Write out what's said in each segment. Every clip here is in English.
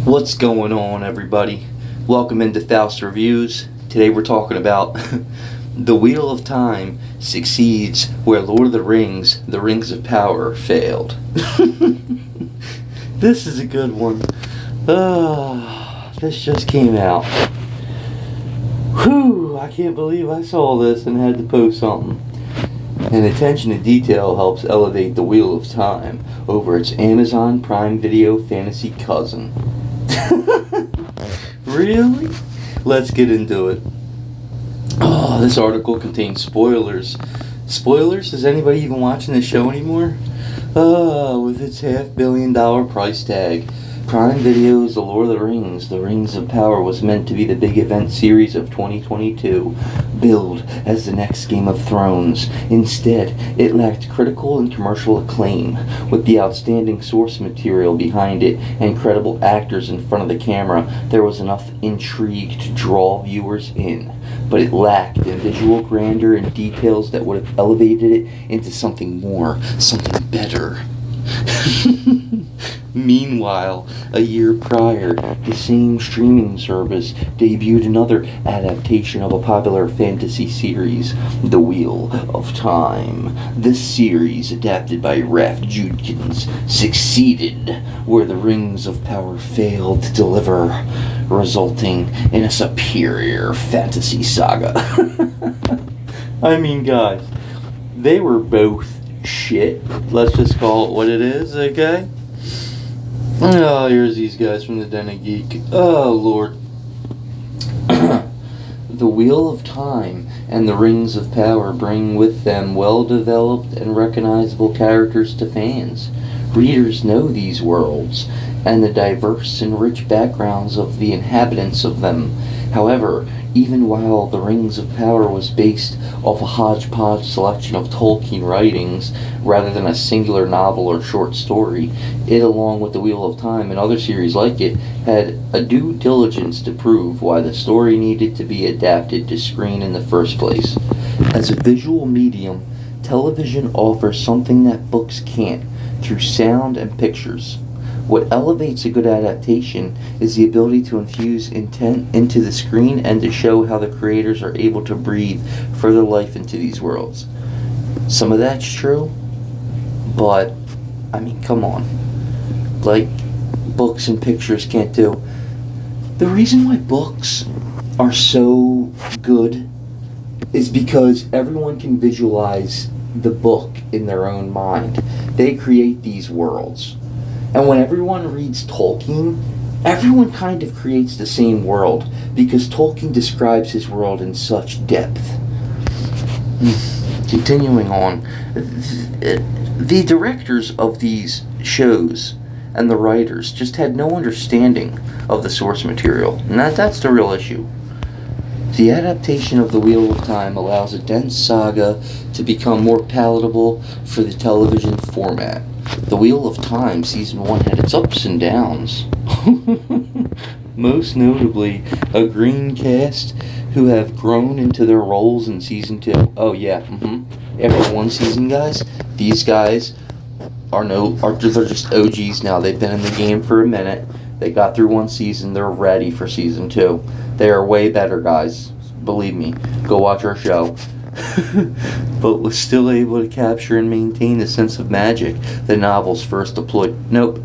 What's going on, everybody? Welcome into Faust Reviews. Today we're talking about The Wheel of Time succeeds where Lord of the Rings of Power failed. This is a good one. This just came out. Whew, I can't believe I saw this and had to post something. And attention to detail helps elevate The Wheel of Time over its Amazon Prime Video fantasy cousin. Really? Let's get into it. Oh, this article contains spoilers. Spoilers? Is anybody even watching this show anymore? With its $500 million price tag, Prime Video's The Lord of the Rings of Power was meant to be the big event series of 2022, billed as the next Game of Thrones. Instead, it lacked critical and commercial acclaim. With the outstanding source material behind it and credible actors in front of the camera, there was enough intrigue to draw viewers in. But it lacked in visual grandeur and details that would have elevated it into something more, something better. Meanwhile, a year prior, the same streaming service debuted another adaptation of a popular fantasy series, The Wheel of Time. This series, adapted by Raph Judkins, succeeded where the Rings of Power failed to deliver, resulting in a superior fantasy saga. I mean, guys, they were both shit. Let's just call it what it is, okay? Oh, here's these guys from the Den of Geek. Oh, Lord. The Wheel of Time and the Rings of Power bring with them well-developed and recognizable characters to fans. Readers know these worlds and the diverse and rich backgrounds of the inhabitants of them. However, even while The Rings of Power was based off a hodgepodge selection of Tolkien writings rather than a singular novel or short story, it, along with The Wheel of Time and other series like it, had a due diligence to prove why the story needed to be adapted to screen in the first place. As a visual medium, television offers something that books can't, through sound and pictures. What elevates a good adaptation is the ability to infuse intent into the screen and to show how the creators are able to breathe further life into these worlds. Some of that's true, but, I mean, come on. Like, books and pictures can't do. The reason why books are so good is because everyone can visualize the book in their own mind. They create these worlds. And when everyone reads Tolkien, everyone kind of creates the same world because Tolkien describes his world in such depth. Continuing on, the directors of these shows and the writers just had no understanding of the source material, and that's the real issue. The adaptation of The Wheel of Time allows a dense saga to become more palatable for the television format. The Wheel of Time Season 1 had its ups and downs. Most notably, a green cast who have grown into their roles in Season 2. Oh yeah, After one season, guys, these guys they're just OGs now. They've been in the game for a minute. They got through one season. They're ready for Season 2. They are way better, guys. Believe me. Go watch our show. But was still able to capture and maintain the sense of magic the novels first deployed. Nope,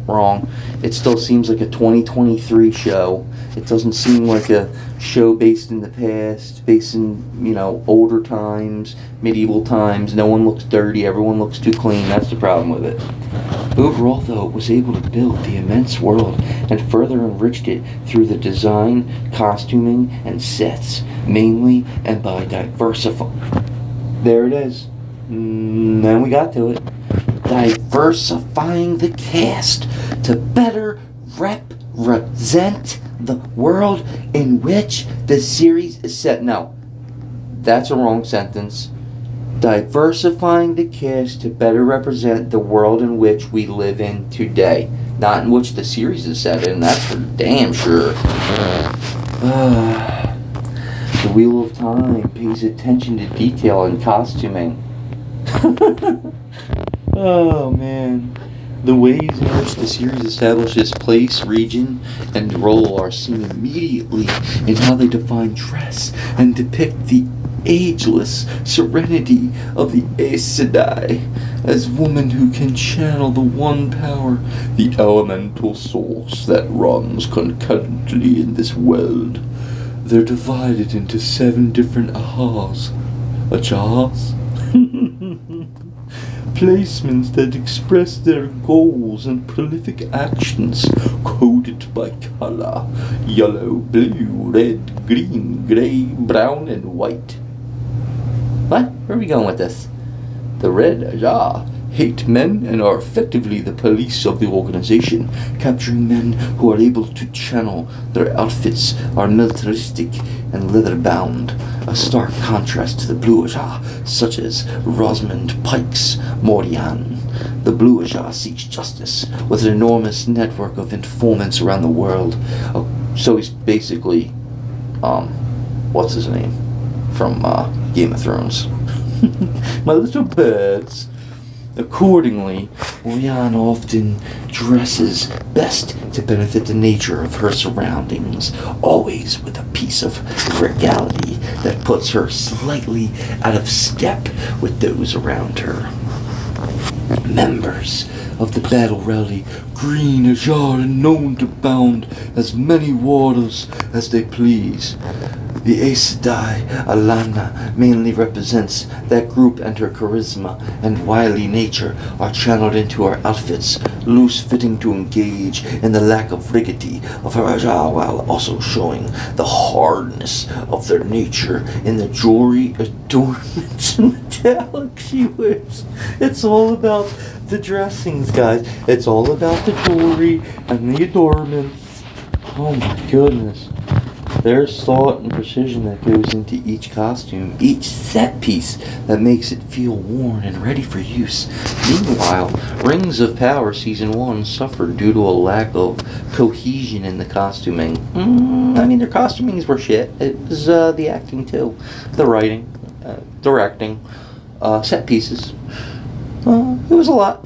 wrong. It still seems like a 2023 show. It doesn't seem like a show based in the past, based in, older times, medieval times. No one looks dirty, everyone looks too clean. That's the problem with it. Overall, though, it was able to build the immense world and further enriched it through the design, costuming, and sets, mainly and by diversifying. There it is. Then we got to it. Diversifying the cast to better represent the world in which the series is set. No, that's a wrong sentence. Diversifying the cast to better represent the world in which we live in today, not in which the series is set in. That's for damn sure. The Wheel of Time pays attention to detail and costuming. Oh man, The ways in which the series establishes place, region, and role are seen immediately in how they define dress and depict the ageless serenity of the Aes Sedai as women who can channel the one power, the elemental source that runs concurrently in this world. They're divided into 7 different ahas. Ajahas? Placements that express their goals and prolific actions, coded by color: yellow, blue, red, green, gray, brown, and white. What? Where are we going with this? The Red Ajah hate men and are effectively the police of the organization, capturing men who are able to channel. Their outfits are militaristic and leather-bound, a stark contrast to the Blue Ajah, such as Rosamund Pike's Morian. The Blue Ajah seeks justice with an enormous network of informants around the world. So he's basically, what's his name? From Game of Thrones. My little birds. Accordingly, Morian often dresses best to benefit the nature of her surroundings, always with a piece of regality that puts her slightly out of step with those around her. Members of the battle rally Green Ajah are known to bound as many waters as they please. The Aes Sedai, Alana, mainly represents that group, and her charisma and wily nature are channeled into her outfits, loose-fitting to engage in the lack of rigidity of her Ajah, while also showing the hardness of their nature in the jewelry, adornments, and metallic she wears. It's all about the dressings, guys. It's all about the jewelry and the adornments. Oh my goodness. There's thought and precision that goes into each costume, each set piece that makes it feel worn and ready for use. Meanwhile, Rings of Power Season 1 suffered due to a lack of cohesion in the costuming. Their costumings were shit. It was the acting too. The writing, directing, set pieces. It was a lot.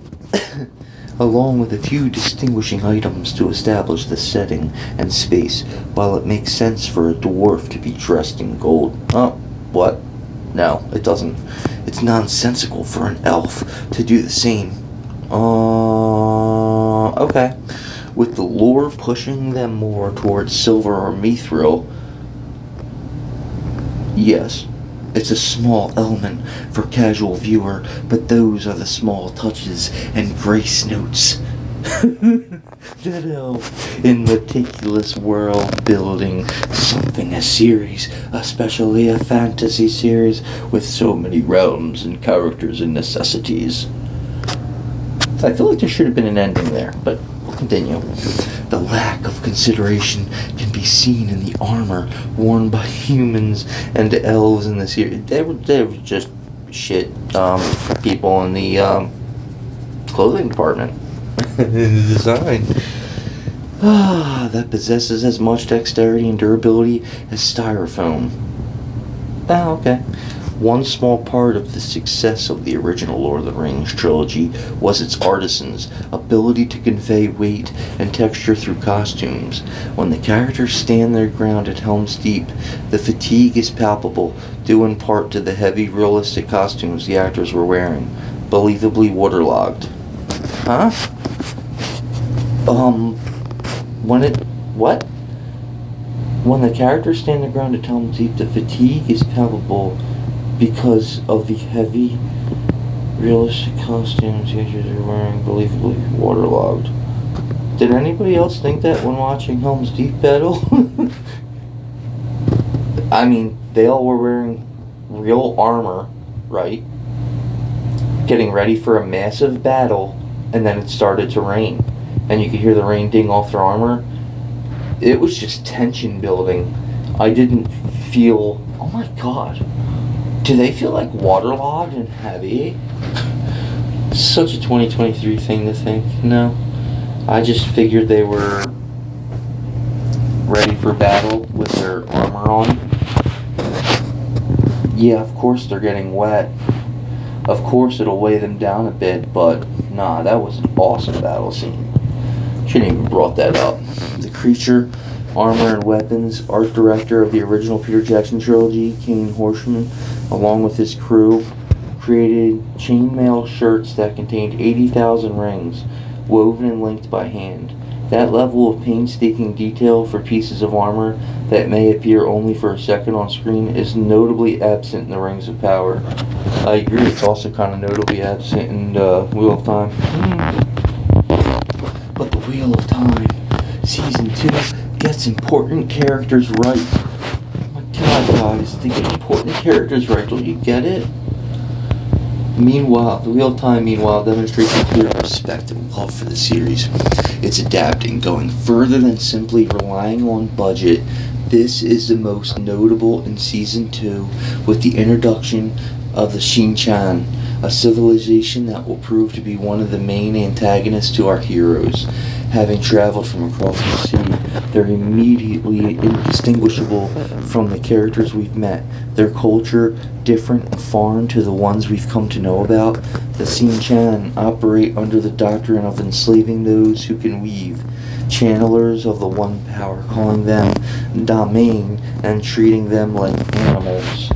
Along with a few distinguishing items to establish the setting and space, while it makes sense for a dwarf to be dressed in gold. Oh, what? No, it doesn't. It's nonsensical for an elf to do the same. Okay. With the lore pushing them more towards silver or mithril, yes. It's a small element for casual viewer, but those are the small touches and grace notes that help in meticulous world building something a series, especially a fantasy series with so many realms and characters and necessities. I feel like there should have been an ending there, but we'll continue. The lack of consideration can be seen in the armor worn by humans and elves in the series. They were just shit people in the clothing department. The design. That possesses as much dexterity and durability as styrofoam. Okay. One small part of the success of the original Lord of the Rings trilogy was its artisans' ability to convey weight and texture through costumes. When the characters stand their ground at Helm's Deep, the fatigue is palpable, due in part to the heavy, realistic costumes the actors were wearing, believably waterlogged. Huh? What? When the characters stand their ground at Helm's Deep, the fatigue is palpable because of the heavy, realistic costumes the actors are wearing, believably waterlogged. Did anybody else think that when watching Helm's Deep battle? They all were wearing real armor, right? Getting ready for a massive battle, and then it started to rain. And you could hear the rain ding off their armor. It was just tension building. I didn't feel, oh my god. Do they feel like waterlogged and heavy? Such a 2023 thing to think. No. I just figured they were ready for battle with their armor on. Yeah, of course they're getting wet. Of course, it'll weigh them down a bit, but nah, that was an awesome battle scene. Shouldn't even brought that up. The creature, armor, and weapons art director of the original Peter Jackson trilogy, Kane Horshman, along with his crew, created chainmail shirts that contained 80,000 rings, woven and linked by hand. That level of painstaking detail for pieces of armor that may appear only for a second on screen is notably absent in the Rings of Power. I agree, it's also kind of notably absent in Wheel of Time. But the Wheel of Time, Season 2, gets important characters right. Oh my god, guys, they get important characters right, don't you get it? Meanwhile, the Wheel of Time, demonstrates a clear respect and love for the series. It's adapting, going further than simply relying on budget. This is the most notable in Season 2, with the introduction of the Shin-Chan, a civilization that will prove to be one of the main antagonists to our heroes. Having traveled from across the sea, they're immediately indistinguishable from the characters we've met. Their culture, different and foreign to the ones we've come to know about. The Shin-Chan operate under the doctrine of enslaving those who can weave, channelers of the One Power, calling them Damane and treating them like animals.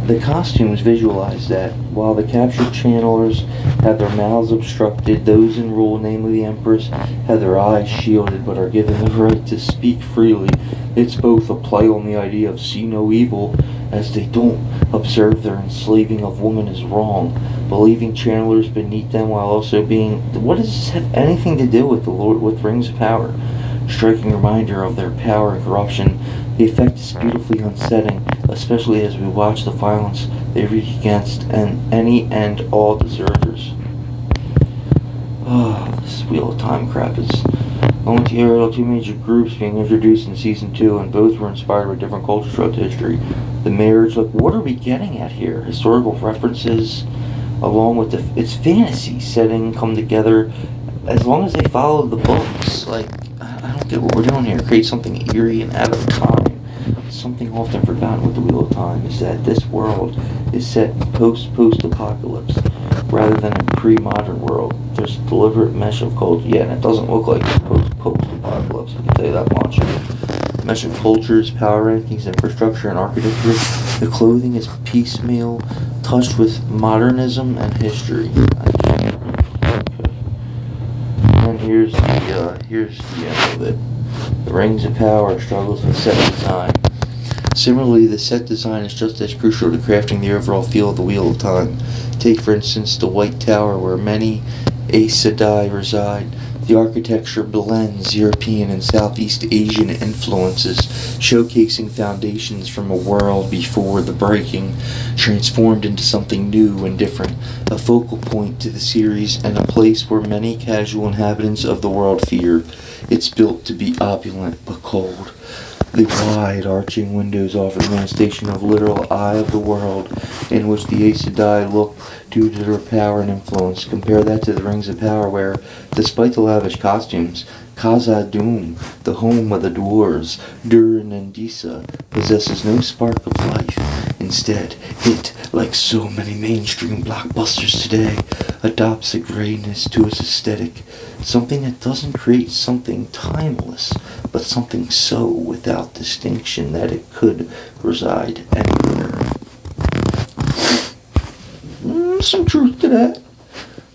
The costumes visualize that. While the captured channelers have their mouths obstructed, those in rule, namely the Empress, have their eyes shielded but are given the right to speak freely. It's both a play on the idea of see no evil, as they don't observe their enslaving of women as wrong, believing channelers beneath them while also being... What does this have anything to do with with Rings of Power? Striking reminder of their power and corruption. The effect is beautifully unsettling, especially as we watch the violence they wreak against any and all deserters. This Wheel of Time crap is momentarily two major groups being introduced in Season 2, and both were inspired by different cultures throughout history. The marriage, like, what are we getting at here? Historical references, along with its fantasy setting, come together as long as they follow the books. Like, I don't get what we're doing here. Create something eerie and out of time. Something often forgotten with the Wheel of Time is that this world is set post-apocalypse rather than a pre-modern world. There's a deliberate mesh of culture. Yeah, and it doesn't look like post-apocalypse, I can tell you that much. Mesh of cultures, power rankings, infrastructure, and architecture. The clothing is piecemeal, touched with modernism and history. Okay. And here's the end of it. The Rings of Power struggles with set design. Similarly, the set design is just as crucial to crafting the overall feel of the Wheel of Time. Take, for instance, the White Tower, where many Aes Sedai reside. The architecture blends European and Southeast Asian influences, showcasing foundations from a world before the breaking, transformed into something new and different, a focal point to the series and a place where many casual inhabitants of the world fear. It's built to be opulent but cold. The wide arching windows offer the manifestation of literal eye of the world in which the Aes Sedai look due to their power and influence. Compare that to the Rings of Power where, despite the lavish costumes, Khazad-dûm, the home of the dwarves, Durin and Disa, possesses no spark of life. Instead, it, like so many mainstream blockbusters today, adopts a grayness to its aesthetic, something that doesn't create something timeless, but something so without distinction that it could reside anywhere. Some truth to that.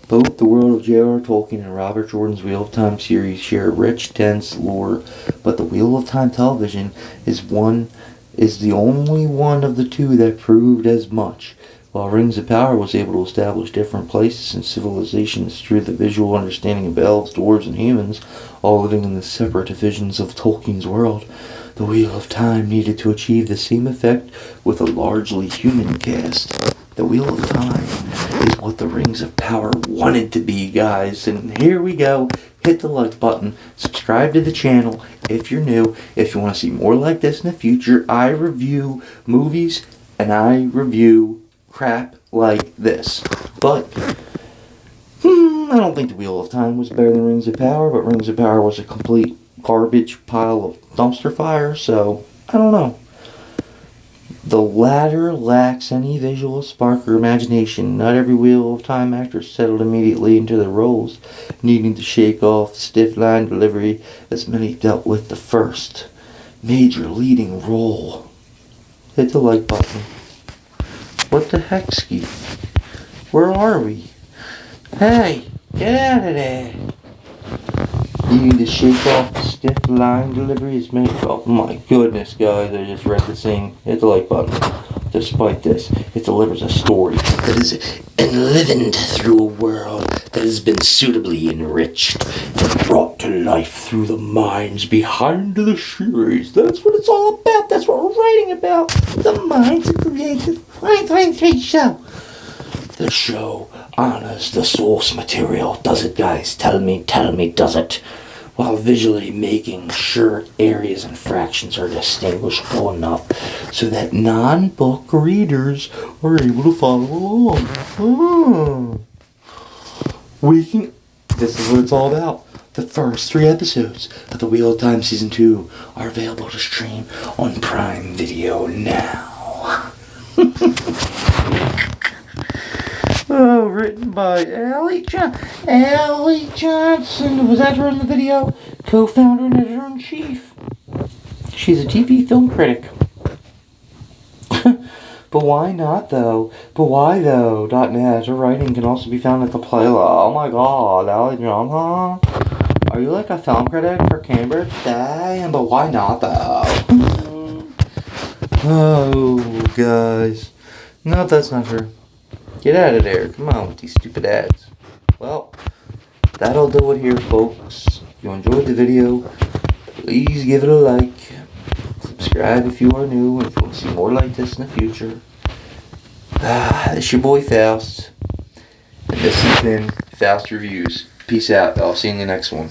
Both the world of J.R.R. Tolkien and Robert Jordan's Wheel of Time series share rich, dense lore, but the Wheel of Time television is the only one of the two that proved as much. While Rings of Power was able to establish different places and civilizations through the visual understanding of elves, dwarves, and humans, all living in the separate divisions of Tolkien's world, the Wheel of Time needed to achieve the same effect with a largely human cast. The Wheel of Time is what the Rings of Power wanted to be, guys. And here we go. Hit the like button. Subscribe to the channel if you're new. If you want to see more like this in the future, I review movies and I review crap like this. But I don't think the Wheel of Time was better than Rings of Power, but Rings of Power was a complete garbage pile of dumpster fire, so I don't know. The latter lacks any visual spark or imagination. Not every Wheel of Time actor settled immediately into their roles, needing to shake off stiff line delivery as many dealt with the first major leading role. Hit the like button. What the heck, Ski? Where are we? Hey, get out of there. Needing to shake off the stiff line delivery is made. Oh my goodness, guys, I just read the thing. Hit the like button. Despite this, it delivers a story that is enlivened through a world that has been suitably enriched and brought to life through the minds behind the series. That's what it's all about. That's what we're writing about. The minds of creative show. The show honors the source material. Does it, guys? Tell me, does it? While visually making sure areas and fractions are distinguishable enough so that non-book readers are able to follow along. This is what it's all about. The first 3 episodes of The Wheel of Time Season 2 are available to stream on Prime Video now. Oh, written by Allie Johnson, was that her in the video? Co-founder and editor-in-chief. She's a TV film critic. But why not, though? But why, though? .net. Her writing can also be found at the playlist. Oh my god, Allie Johnson? Are you like a film critic for Cambridge? Damn, but why not, though? Oh, guys. No, that's not true. Get out of there. Come on with these stupid ads. Well, that'll do it here, folks. If you enjoyed the video, please give it a like. Subscribe if you are new and if you want to see more like this in the future. This is your boy Faust. And this has been Faust Reviews. Peace out. I'll see you in the next one.